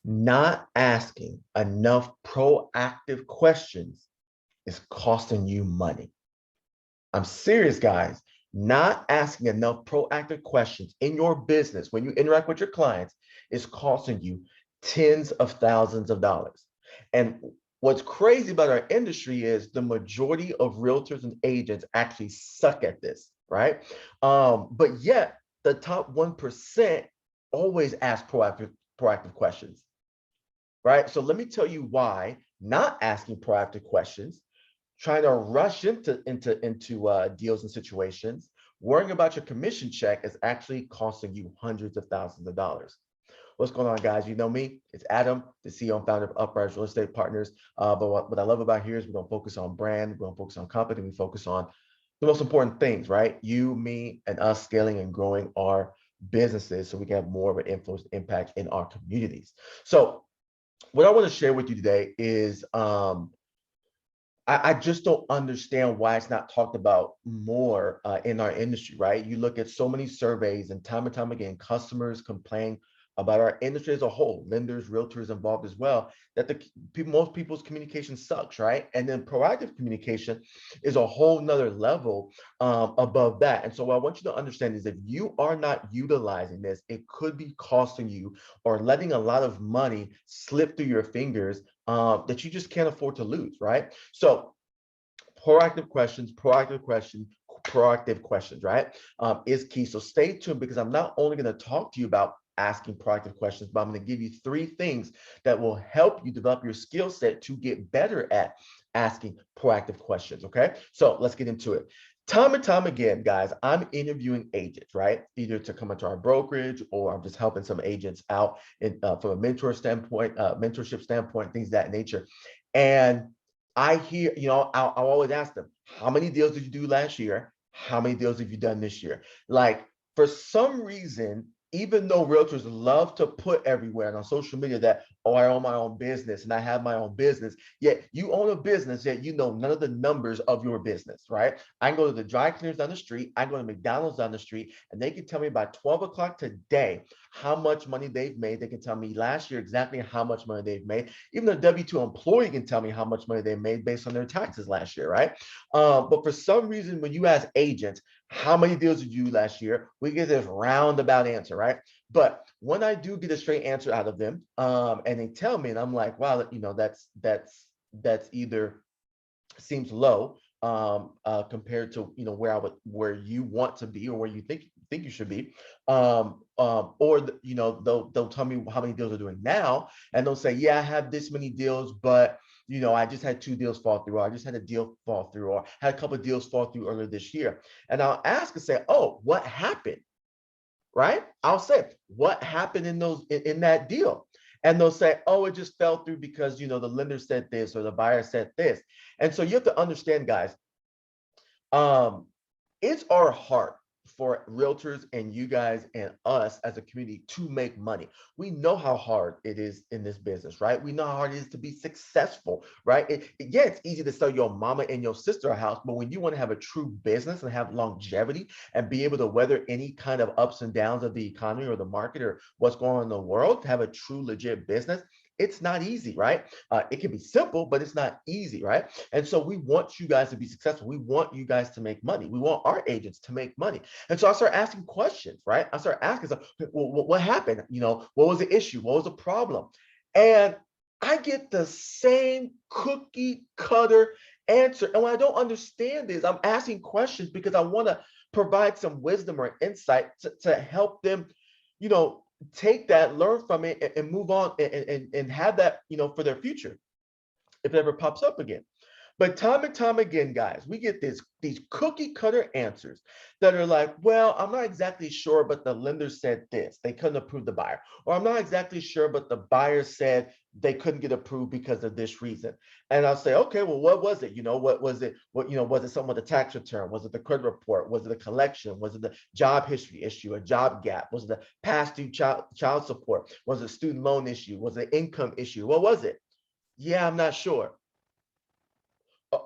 Not asking enough proactive questions is costing you money. I'm serious, guys. Not asking enough proactive questions in your business when you interact with your clients is costing you tens of thousands of dollars. And what's crazy about our industry is the majority of realtors and agents actually suck at this, right? But yet the top 1% always ask proactive questions, right? So let me tell you why not asking proactive questions, trying to rush into deals and situations, worrying about your commission check is actually costing you hundreds of thousands of dollars. What's going on, guys? You know me, it's Adam, the CEO and founder of Uprise Real Estate Partners. But what I love about here is we don't focus on brand, we don't focus on company, we focus on the most important things, right? You, me, and us scaling and growing our businesses so we can have more of an influence impact in our communities. So what I want to share with you today is I just don't understand why it's not talked about more in our industry, right? You look at so many surveys and time again, customers complain about our industry as a whole, lenders, realtors involved as well, that most people's communication sucks, right? And then proactive communication is a whole nother level above that. And so what I want you to understand is if you are not utilizing this, it could be costing you or letting a lot of money slip through your fingers that you just can't afford to lose, right? So proactive questions, proactive questions, right? Is key. So stay tuned because I'm not only going to talk to you about asking proactive questions, but I'm going to give you 3 things that will help you develop your skill set to get better at asking proactive questions. Okay, so let's get into it. Time and time again, guys, I'm interviewing agents, right? Either to come into our brokerage or I'm just helping some agents out from a mentorship standpoint, things of that nature. And I hear, I'll always ask them, how many deals did you do last year? How many deals have you done this year? Like, for some reason, even though realtors love to put everywhere and on social media that, oh, I own my own business and I have my own business, yet you own a business, yet you know none of the numbers of your business, right? I can go to the dry cleaners down the street, I can go to McDonald's down the street, and they can tell me by 12 o'clock today how much money they've made. They can tell me last year exactly how much money they've made. Even a W-2 employee can tell me how much money they made based on their taxes last year, right? But for some reason, when you ask agents, how many deals did you do last year? We get this roundabout answer, right? But when I do get a straight answer out of them, and they tell me, and I'm like, wow, that's either seems low compared to where you want to be or where you think you should be, they'll tell me how many deals they're doing now, and they'll say, yeah, I have this many deals, but I just had 2 deals fall through, or I just had a deal fall through, or had a couple of deals fall through earlier this year. And I'll ask and say, oh, what happened? Right? I'll say, what happened in that deal? And they'll say, oh, it just fell through because, the lender said this or the buyer said this. And so you have to understand, guys, it's our heart for realtors and you guys and us as a community to make money. We know how hard it is in this business, right? We know how hard it is to be successful, right? Yeah, it's easy to sell your mama and your sister a house, but when you want to have a true business and have longevity and be able to weather any kind of ups and downs of the economy or the market or what's going on in the world, to have a true legit business, it's not easy, right? It can be simple, but it's not easy, right? And so we want you guys to be successful. We want you guys to make money. We want our agents to make money. And so I start asking questions, right? I start asking, well, what happened? What was the issue? What was the problem? And I get the same cookie cutter answer. And what I don't understand is I'm asking questions because I want to provide some wisdom or insight to help them, take that, learn from it, and move on and have that, for their future if it ever pops up again. But time and time again, guys, we get these cookie cutter answers that are like, well, I'm not exactly sure, but the lender said this. They couldn't approve the buyer. Or I'm not exactly sure, but the buyer said they couldn't get approved because of this reason. And I'll say, okay, well, what was it? What was it? Was it something with the tax return? Was it the credit report? Was it a collection? Was it the job history issue, a job gap? Was it the past due child support? Was it a student loan issue? Was it an income issue? What was it? Yeah, I'm not sure.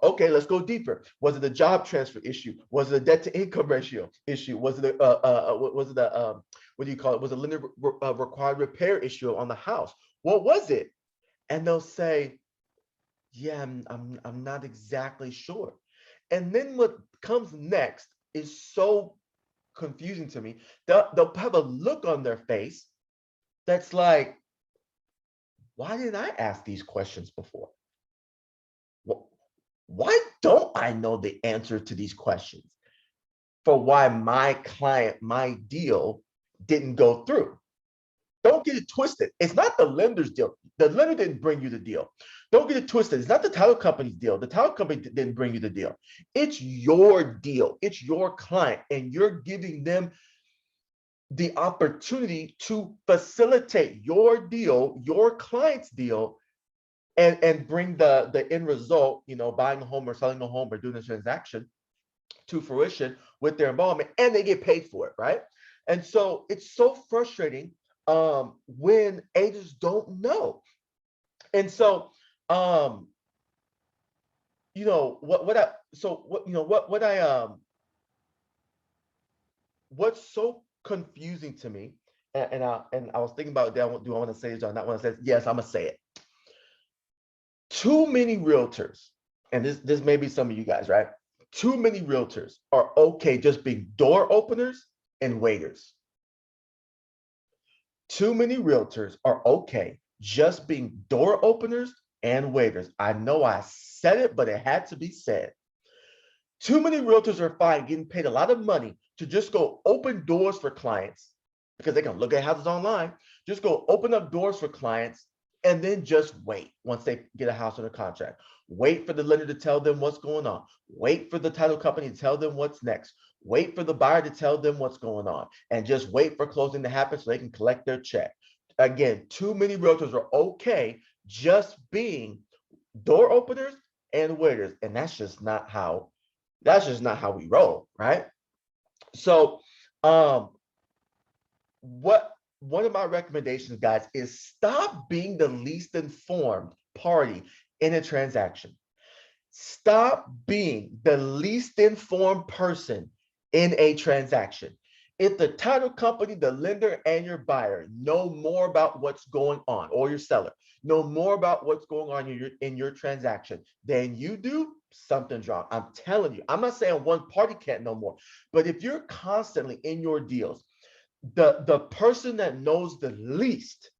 Okay, let's go deeper. Was it a job transfer issue? Was it a debt to income ratio issue? Was it what do you call it? Was it a lender required repair issue on the house? what was it? And they'll say, yeah, I'm not exactly sure. And then what comes next is so confusing to me. They'll have a look on their face that's like, why didn't I ask these questions before? Why don't I know the answer to these questions for why my client, my deal didn't go through? Don't get it twisted. It's not the lender's deal. The lender didn't bring you the deal. Don't get it twisted. It's not the title company's deal. The title company didn't bring you the deal. It's your deal. It's your client, and you're giving them the opportunity to facilitate your deal, your client's deal, and bring the end result, buying a home or selling a home or doing a transaction to fruition with their involvement, and they get paid for it, right? And so it's so frustrating when agents don't know. And so what's so confusing to me, and I was thinking about, do I want to say it or not want to say it? Yes, I'm gonna say it. Too many realtors, and this may be some of you guys, right? Too many realtors are okay just being door openers and waiters. Too many realtors are okay just being door openers and waiters. I know I said it, but it had to be said. Too many realtors are fine getting paid a lot of money to just go open doors for clients because they can look at houses online, just go open up doors for clients, and then just wait once they get a house under contract. Wait for the lender to tell them what's going on. Wait for the title company to tell them what's next. Wait for the buyer to tell them what's going on, and just wait for closing to happen so they can collect their check. Again, too many realtors are okay just being door openers and waiters, and that's just not how we roll, right? So, um, what one of my recommendations, guys, is stop being the least informed party in a transaction. Stop being the least informed person in a transaction. If the title company, the lender, and your buyer know more about what's going on, or your seller know more about what's going on in your transaction than you do, something's wrong. I'm telling you. I'm not saying one party can't know more, but if you're constantly in your deals, the person that knows the least,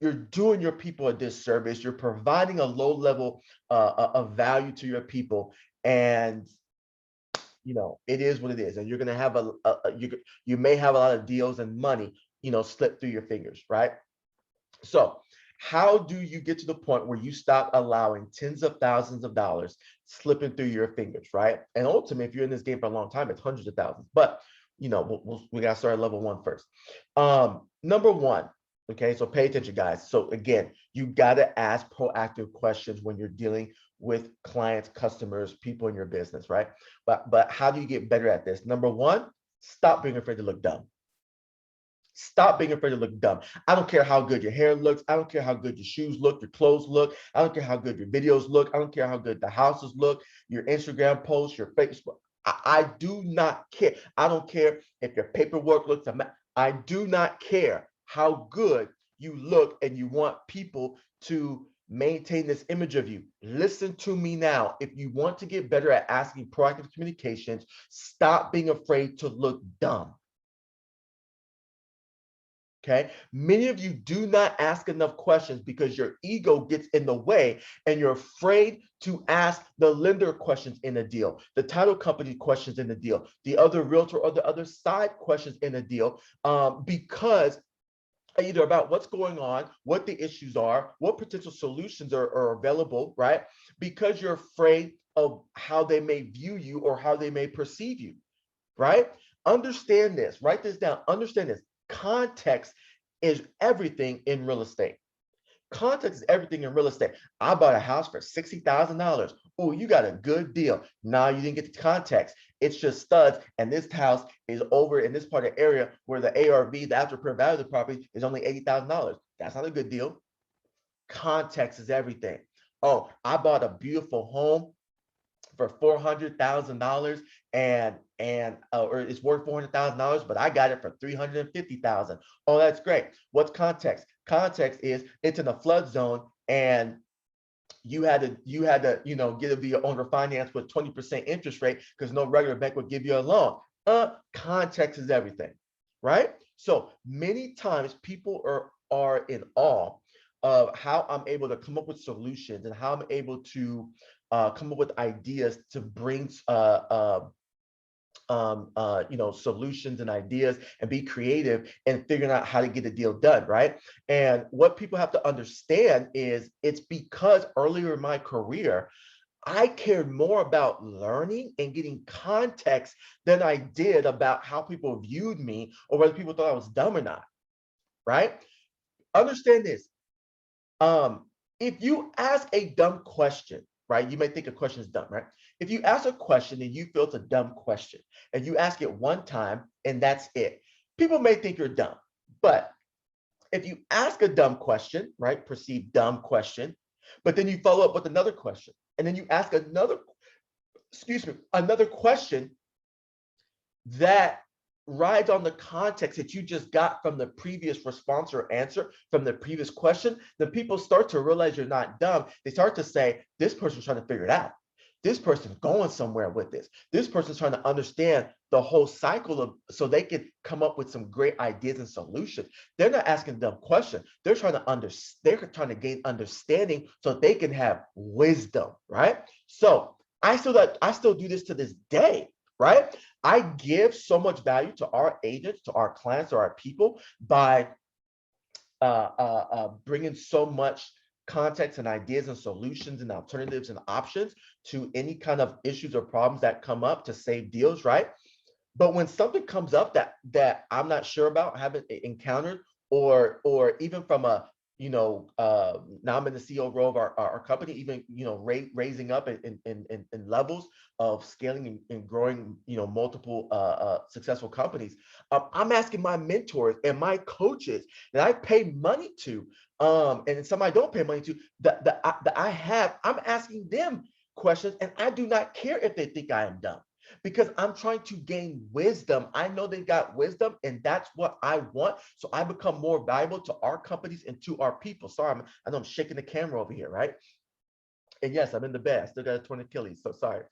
you're doing your people a disservice. You're providing a low level of value to your people, and it is what it is. And you're going to have you may have a lot of deals and money slip through your fingers, right? So how do you get to the point where you stop allowing tens of thousands of dollars slipping through your fingers, right? And ultimately, if you're in this game for a long time, it's hundreds of thousands. But we got to start at level one first. Number one, okay, so pay attention, guys. So again, you got to ask proactive questions when you're dealing with clients, customers, people in your business, right? But how do you get better at this? Number one, stop being afraid to look dumb. Stop being afraid to look dumb. I don't care how good your hair looks. I don't care how good your shoes look, your clothes look. I don't care how good your videos look. I don't care how good the houses look, your Instagram posts, your Facebook. I do not care. I don't care if your paperwork looks a I do not care how good you look and you want people to maintain this image of you. Listen to me now. If you want to get better at asking proactive communications, stop being afraid to look dumb. Okay. Many of you do not ask enough questions because your ego gets in the way and you're afraid to ask the lender questions in a deal, the title company questions in the deal, the other realtor or the other side questions in a deal, because either about what's going on, what the issues are, what potential solutions are available, right? Because you're afraid of how they may view you or how they may perceive you, right? Understand this, write this down, understand this. Context is everything in real estate. Context is everything in real estate. I bought a house for $60,000. Oh, you got a good deal. No, you didn't get the context. It's just studs. And this house is over in this part of the area where the ARV, the after repair value of the property, is only $80,000. That's not a good deal. Context is everything. Oh, I bought a beautiful home for $400,000 or it's worth $400,000, but I got it for $350,000. Oh, that's great. What's context? Context is it's in a flood zone, and you had to get it via owner finance with 20% interest rate because no regular bank would give you a loan. Context is everything, right? So many times people are in awe of how I'm able to come up with solutions and how I'm able to come up with ideas to bring solutions and ideas and be creative and figuring out how to get a deal done, right? And what people have to understand is it's because earlier in my career, I cared more about learning and getting context than I did about how people viewed me or whether people thought I was dumb or not, right? Understand this. Um, if you ask a dumb question, right, you may think a question is dumb, right? If you ask a question and you feel it's a dumb question and you ask it one time and that's it, people may think you're dumb. But if you ask a dumb question, right, perceived dumb question, but then you follow up with another question, and then you ask another question that rides on the context that you just got from the previous response or answer from the previous question, then people start to realize you're not dumb. They start to say, this person's trying to figure it out. This person's going somewhere with this. This person's trying to understand the whole cycle of so they can come up with some great ideas and solutions. They're not asking a dumb question. They're trying to gain understanding so they can have wisdom, right? So I still do this to this day, right? I give so much value to our agents, to our clients, to our people by bringing so much context and ideas and solutions and alternatives and options to any kind of issues or problems that come up to save deals, right? But when something comes up that I'm not sure about, haven't encountered, or even from a now I'm in the CEO role of our company, even raising up in levels of scaling and growing multiple successful companies. I'm asking my mentors and my coaches that I pay money to, and some I don't pay money to, I'm asking them questions, and I do not care if they think I am dumb, because I'm trying to gain wisdom. I know they got wisdom, and that's what I want. So I become more valuable to our companies and to our people. Sorry, I know I'm shaking the camera over here, right? And yes, I'm in the bed. I still got a torn Achilles, so sorry.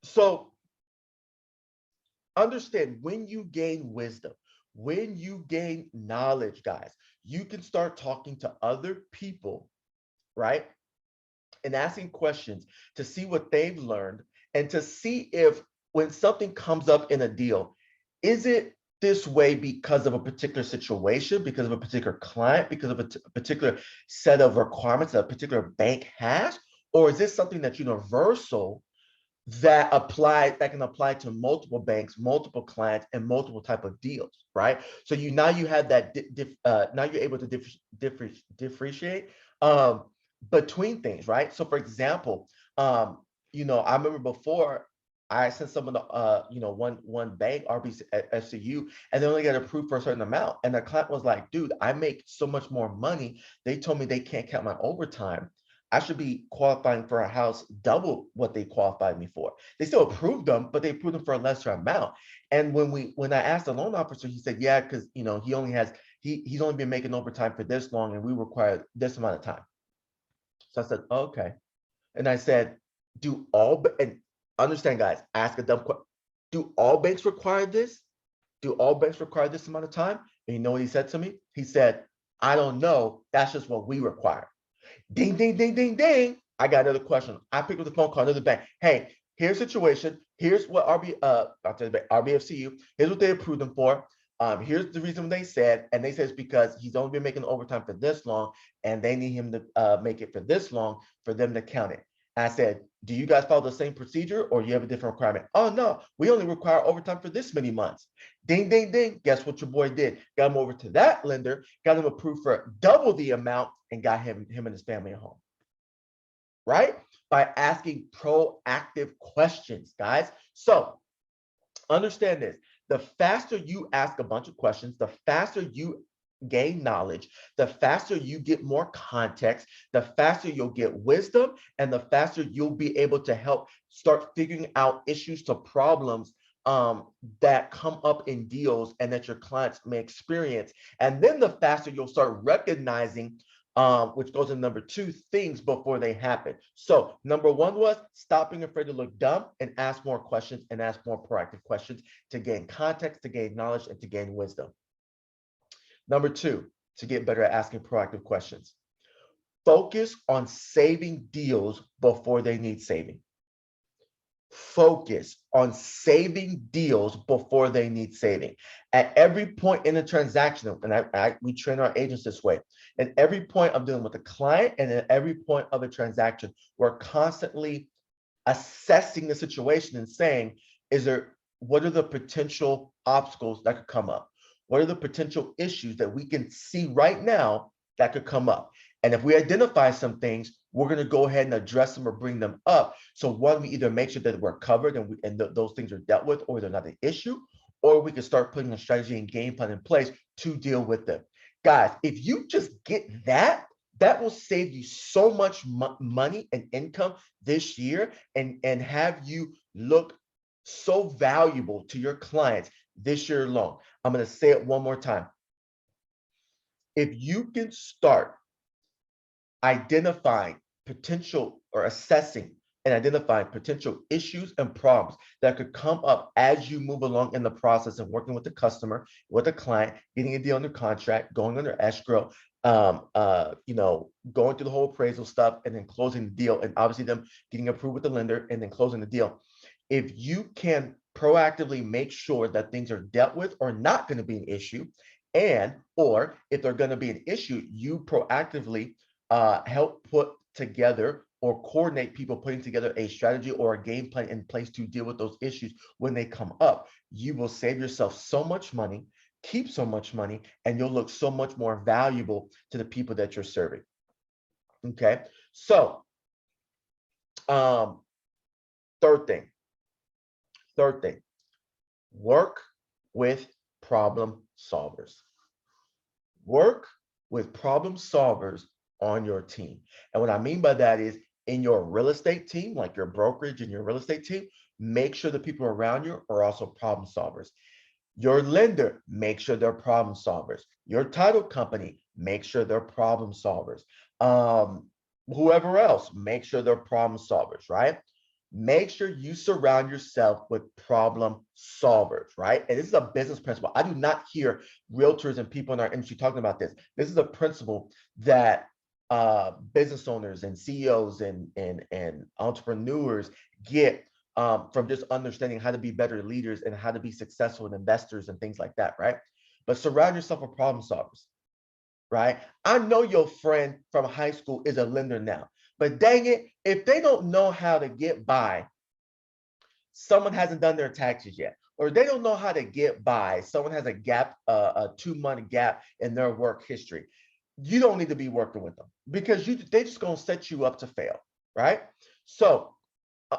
So understand, when you gain wisdom, when you gain knowledge, guys, you can start talking to other people, right? And asking questions to see what they've learned and to see if when something comes up in a deal, is it this way because of a particular situation, because of a particular client, because of a particular set of requirements that a particular bank has? Or is this something that's universal that can apply to multiple banks, multiple clients, and multiple type of deals, right? So now you have that now you're able to differentiate between things, right? So for example, I remember before I sent someone to one bank, RBFCU, and they only got approved for a certain amount, and the client was like, dude, I make so much more money. They told me they can't count my overtime. I should be qualifying for a house double what they qualified me for. They still approved them, but they approved them for a lesser amount. And when I asked the loan officer, he said, yeah, because he's only been making overtime for this long, and we require this amount of time. So I said, okay. And I said, and understand, guys, ask a dumb question. Do all banks require this? Do all banks require this amount of time? And you know what he said to me? He said, I don't know. That's just what we require. Ding, ding, ding, ding, ding. I got another question. I picked up the phone, call another bank. Hey, here's the situation. Here's what RBFCU, here's what they approved them for. Here's the reason they said, and they said it's because he's only been making overtime for this long, and they need him to make it for this long for them to count it. I said, do you guys follow the same procedure, or you have a different requirement? Oh, no, we only require overtime for this many months. Ding, ding, ding. Guess what your boy did? Got him over to that lender, got him approved for double the amount, and got him and his family a home. Right? By asking proactive questions, guys. So understand this. The faster you ask a bunch of questions, the faster you gain knowledge, the faster you get more context, the faster you'll get wisdom, and the faster you'll be able to help start figuring out issues to problems that come up in deals and that your clients may experience. And then the faster you'll start recognizing, which goes in number two, things before they happen. So number one was stop being afraid to look dumb and ask more questions and ask more proactive questions to gain context, to gain knowledge, and to gain wisdom. Number two, to get better at asking proactive questions. Focus on saving deals before they need saving. Focus on saving deals before they need saving. At every point in the transaction, and we train our agents this way, at every point of dealing with a client and at every point of a transaction, we're constantly assessing the situation and saying, what are the potential obstacles that could come up? What are the potential issues that we can see right now that could come up? And if we identify some things, we're going to go ahead and address them or bring them up. So one, we either make sure that we're covered and those things are dealt with, or they're not an issue, or we can start putting a strategy and game plan in place to deal with them. Guys, if you just get that, that will save you so much money and income this year and have you look so valuable to your clients this year alone. I'm going to say it one more time. If you can start identifying potential or assessing and identifying potential issues and problems that could come up as you move along in the process of working with the customer, with the client, getting a deal under contract, going under escrow, going through the whole appraisal stuff and then closing the deal, and obviously them getting approved with the lender and then closing the deal. If you can proactively make sure that things are dealt with or not going to be an issue, or if they're going to be an issue, you proactively help put together or coordinate people putting together a strategy or a game plan in place to deal with those issues when they come up, you will save yourself so much money, keep so much money, and you'll look so much more valuable to the people that you're serving. Okay, so third thing, work with problem solvers. Work with problem solvers on your team. And what I mean by that is in your real estate team, like your brokerage and your real estate team, make sure the people around you are also problem solvers. Your lender, make sure they're problem solvers. Your title company, make sure they're problem solvers. Whoever else, make sure they're problem solvers, right? Make sure you surround yourself with problem solvers, right? And this is a business principle. I do not hear realtors and people in our industry talking about this. This is a principle that business owners and CEOs and entrepreneurs get from just understanding how to be better leaders and how to be successful in investors and things like that, right? But surround yourself with problem solvers, right? I know your friend from high school is a lender now, but dang it, if they don't know how to get by, someone hasn't done their taxes yet, or they don't know how to get by, someone has a gap, a 2-month gap in their work history, you don't need to be working with them because they're just going to set you up to fail, right? So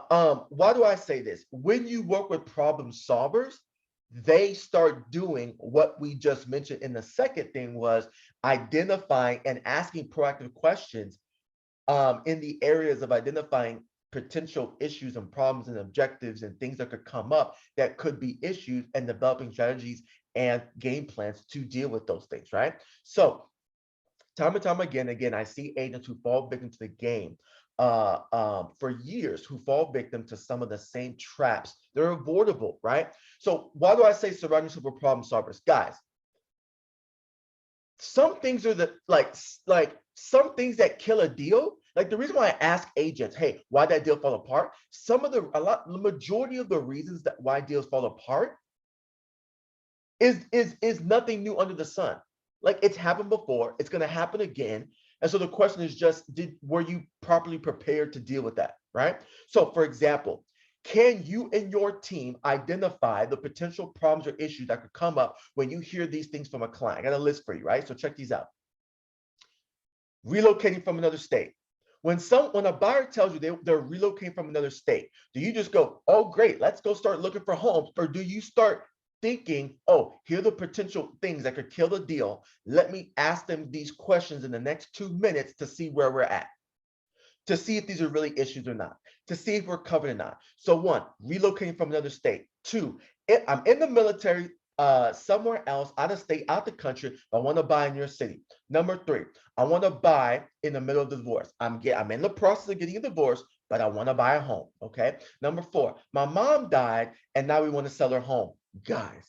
why do I say this? When you work with problem solvers, they start doing what we just mentioned in the second thing, was identifying and asking proactive questions in the areas of identifying potential issues and problems and objectives and things that could come up that could be issues, and developing strategies and game plans to deal with those things, right? So time and time again, I see agents who fall victim to the game for years, who fall victim to some of the same traps. They're avoidable, right? So why do I say surround yourself with problem solvers? Guys, some things are like some things that kill a deal. Like the reason why I ask agents, hey, why did that deal fall apart? The majority of the reasons that why deals fall apart is nothing new under the sun. Like, it's happened before, it's going to happen again. And so the question is just, were you properly prepared to deal with that, right? So for example, can you and your team identify the potential problems or issues that could come up when you hear these things from a client? I got a list for you, right? So check these out. Relocating from another state. When a buyer tells you they're relocating from another state, do you just go, oh, great, let's go start looking for homes? Or do you start thinking, oh, here are the potential things that could kill the deal. Let me ask them these questions in the next 2 minutes to see where we're at, to see if these are really issues or not, to see if we're covered or not. So one, relocating from another state. Two, I'm in the military, somewhere else, out of state, out the country, but I want to buy in your city. Number three, I want to buy in the middle of the divorce. I'm in the process of getting a divorce, but I want to buy a home. Okay. Number four, my mom died and now we want to sell her home. Guys,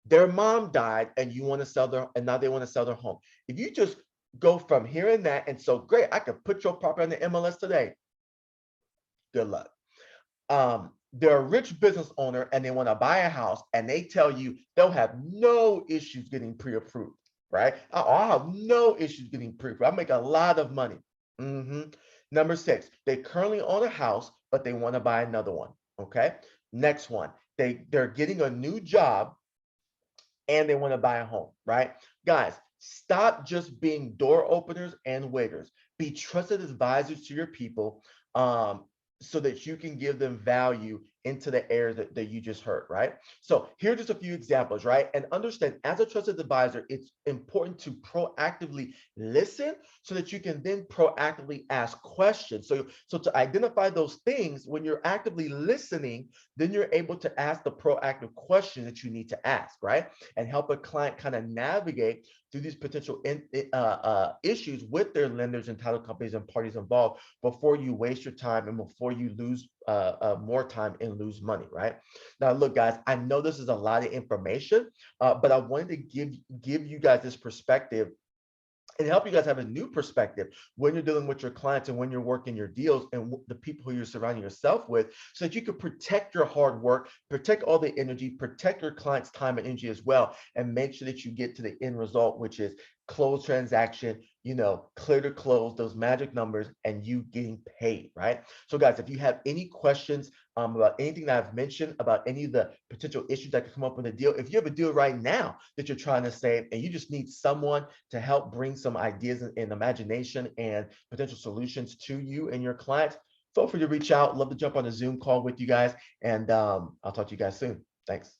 their mom died and you want to sell their, and now they want to sell their home. If you just go from here and that, and so great, I could put your property on the MLS today. Good luck. They're a rich business owner and they want to buy a house and they tell you they'll have no issues getting pre-approved, right? I'll have no issues getting pre-approved. I make a lot of money. Mhm. Number six, they currently own a house, but they want to buy another one. Okay. Next one, they're getting a new job and they want to buy a home, right? Guys, stop just being door openers and waiters. Be trusted advisors to your people, so that you can give them value into the areas that you just heard, right? So here are just a few examples, right? And understand, as a trusted advisor, it's important to proactively listen so that you can then proactively ask questions. So to identify those things, when you're actively listening, then you're able to ask the proactive question that you need to ask, right? And help a client kind of navigate through these potential issues with their lenders and title companies and parties involved before you waste your time and before you lose more time and lose money, right? Now, look, guys, I know this is a lot of information, but I wanted to give you guys this perspective and help you guys have a new perspective when you're dealing with your clients and when you're working your deals and the people who you're surrounding yourself with, so that you can protect your hard work, protect all the energy, protect your clients' time and energy as well, and make sure that you get to the end result, which is close transaction, clear to close, those magic numbers, and you getting paid, right? So guys, if you have any questions about anything that I've mentioned, about any of the potential issues that could come up in a deal, if you have a deal right now that you're trying to save and you just need someone to help bring some ideas and imagination and potential solutions to you and your clients, feel free to reach out. Love to jump on a Zoom call with you guys, and I'll talk to you guys soon. Thanks.